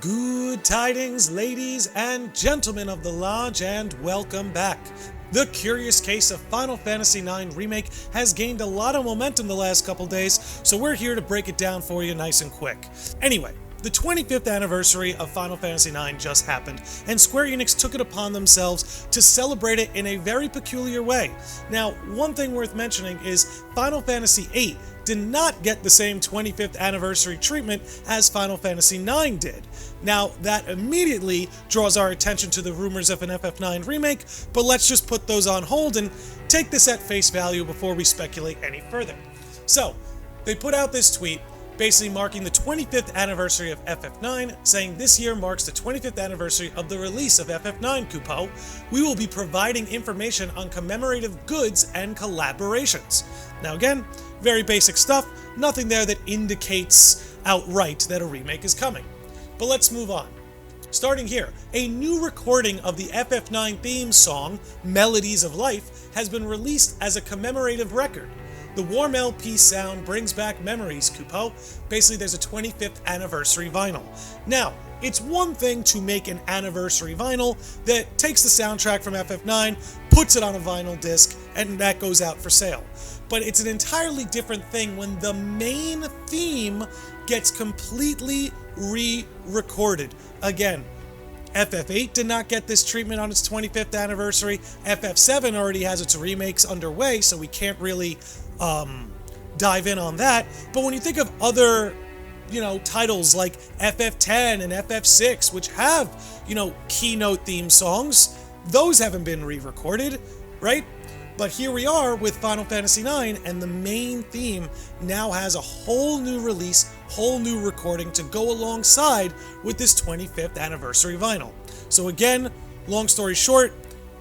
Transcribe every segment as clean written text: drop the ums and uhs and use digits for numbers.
Good tidings, ladies and gentlemen of the Lodge, and welcome back. The curious case of Final Fantasy IX Remake has gained a lot of momentum the last couple days, so we're here to break it down for you nice and quick. Anyway, the 25th anniversary of Final Fantasy IX just happened, and Square Enix took it upon themselves to celebrate it in a very peculiar way. Now, one thing worth mentioning is Final Fantasy VIII did not get the same 25th anniversary treatment as Final Fantasy IX did. Now, that immediately draws our attention to the rumors of an FF9 remake, but let's just put those on hold and take this at face value before we speculate any further. So, they put out this tweet basically marking the 25th anniversary of FF9, saying this year marks the 25th anniversary of the release of FF9, Kupo. We will be providing information on commemorative goods and collaborations. Now again, very basic stuff, nothing there that indicates outright that a remake is coming. But let's move on. Starting here, a new recording of the FF9 theme song, Melodies of Life, has been released as a commemorative record. The warm LP sound brings back memories, Kupo. Basically, there's a 25th anniversary vinyl. Now, it's one thing to make an anniversary vinyl that takes the soundtrack from FF9, puts it on a vinyl disc, and that goes out for sale. But it's an entirely different thing when the main theme gets completely re-recorded. Again, FF8 did not get this treatment on its 25th anniversary. FF7 already has its remakes underway, so we can't really dive in on that. But when you think of other, titles like FF10 and FF6, which have, keynote theme songs, those haven't been re-recorded, right? But here we are with Final Fantasy IX, and the main theme now has a whole new release, whole new recording to go alongside with this 25th anniversary vinyl. So again, long story short,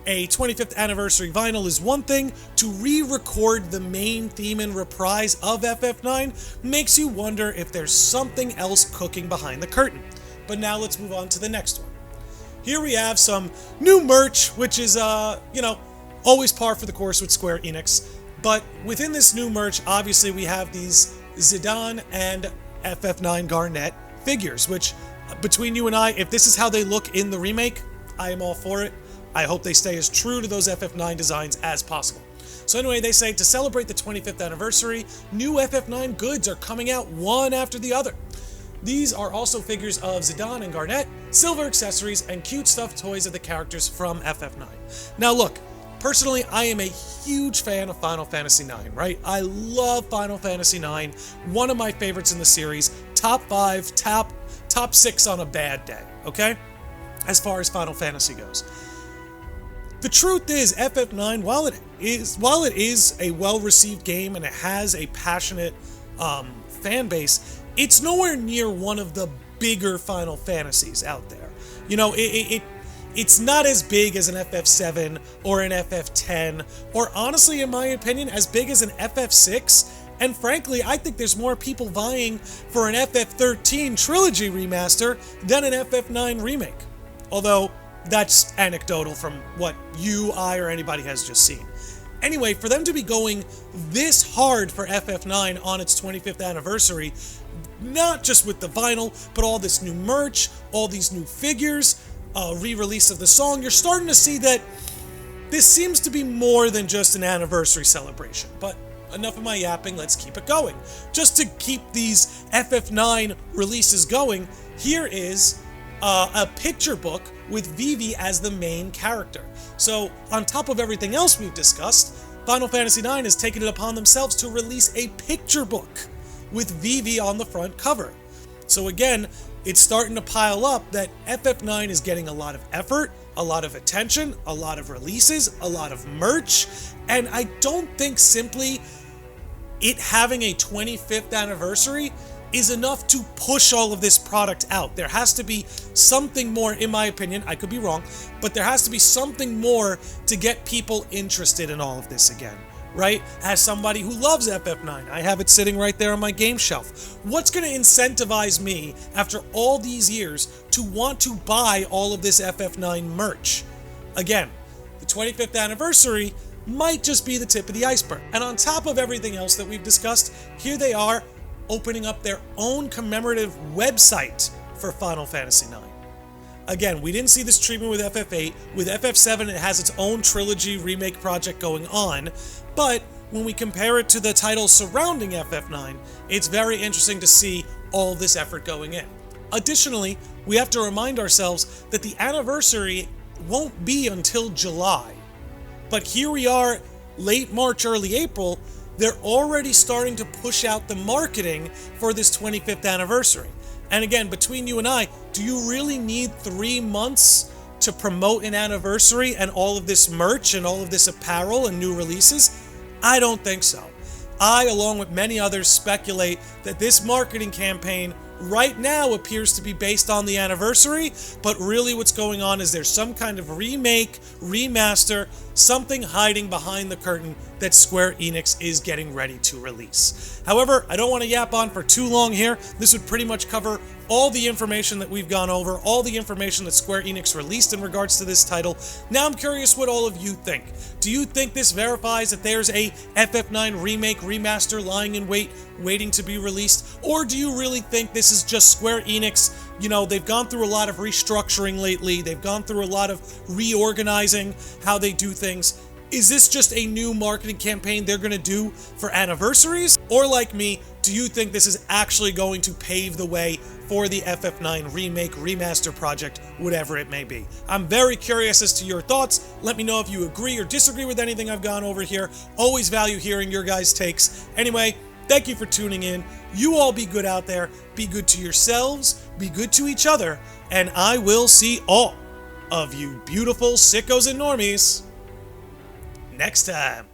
a 25th anniversary vinyl is one thing. To re-record the main theme and reprise of FF9 makes you wonder if there's something else cooking behind the curtain. But now let's move on to the next one. Here we have some new merch, which is, always par for the course with Square Enix. But within this new merch, obviously we have these Zidane and FF9 Garnet figures, which, between you and I, if this is how they look in the remake, I am all for it. I hope they stay as true to those FF9 designs as possible. So anyway, they say to celebrate the 25th anniversary, new FF9 goods are coming out one after the other. These are also figures of Zidane and Garnet, silver accessories, and cute stuffed toys of the characters from FF9. Now look, personally, I am a huge fan of Final Fantasy IX, right? I love Final Fantasy IX, one of my favorites in the series, top 5, top 6 on a bad day, okay? As far as Final Fantasy goes. The truth is, FF9, while it is a well-received game and it has a passionate fan base, it's nowhere near one of the bigger Final Fantasies out there. It's not as big as an FF7 or an FF10, or honestly, in my opinion, as big as an FF6. And frankly, I think there's more people vying for an FF13 trilogy remaster than an FF9 remake. Although, that's anecdotal from what you, I, or anybody has just seen. Anyway, for them to be going this hard for FF9 on its 25th anniversary, not just with the vinyl, but all this new merch, all these new figures, re-release of the song, you're starting to see that this seems to be more than just an anniversary celebration. But enough of my yapping, let's keep it going. Just to keep these FF9 releases going, here is a picture book with Vivi as the main character. So, on top of everything else we've discussed, Final Fantasy IX has taken it upon themselves to release a picture book with Vivi on the front cover. So again, it's starting to pile up that FF9 is getting a lot of effort, a lot of attention, a lot of releases, a lot of merch, and I don't think simply it having a 25th anniversary is enough to push all of this product out. There has to be something more, in my opinion, I could be wrong, but there has to be something more to get people interested in all of this again, right? As somebody who loves FF9, I have it sitting right there on my game shelf. What's going to incentivize me, after all these years, to want to buy all of this FF9 merch? Again, the 25th anniversary might just be the tip of the iceberg. And on top of everything else that we've discussed, here they are, opening up their own commemorative website for Final Fantasy IX. Again, we didn't see this treatment with FF8. With FF7, it has its own trilogy remake project going on, but when we compare it to the titles surrounding FF9, it's very interesting to see all this effort going in. Additionally, we have to remind ourselves that the anniversary won't be until July. But here we are, late March, early April, they're already starting to push out the marketing for this 25th anniversary. And again, between you and I, do you really need 3 months to promote an anniversary and all of this merch and all of this apparel and new releases? I don't think so. I, along with many others, speculate that this marketing campaign right now appears to be based on the anniversary, but really what's going on is there's some kind of remake, remaster, something hiding behind the curtain that Square Enix is getting ready to release. However, I don't want to yap on for too long here. This would pretty much cover all the information that we've gone over, all the information that Square Enix released in regards to this title. Now I'm curious what all of you think. Do you think this verifies that there's a FF9 remake, remaster lying in wait, waiting to be released? Or do you really think this is just Square Enix? You know, they've gone through a lot of restructuring lately. They've gone through a lot of reorganizing how they do things. Is this just a new marketing campaign they're going to do for anniversaries? Or like me, do you think this is actually going to pave the way for the FF9 remake, remaster project, whatever it may be? I'm very curious as to your thoughts. Let me know if you agree or disagree with anything I've gone over here. Always value hearing your guys' takes. Anyway, thank you for tuning in. You all be good out there. Be good to yourselves. Be good to each other. And I will see all of you beautiful sickos and normies next time.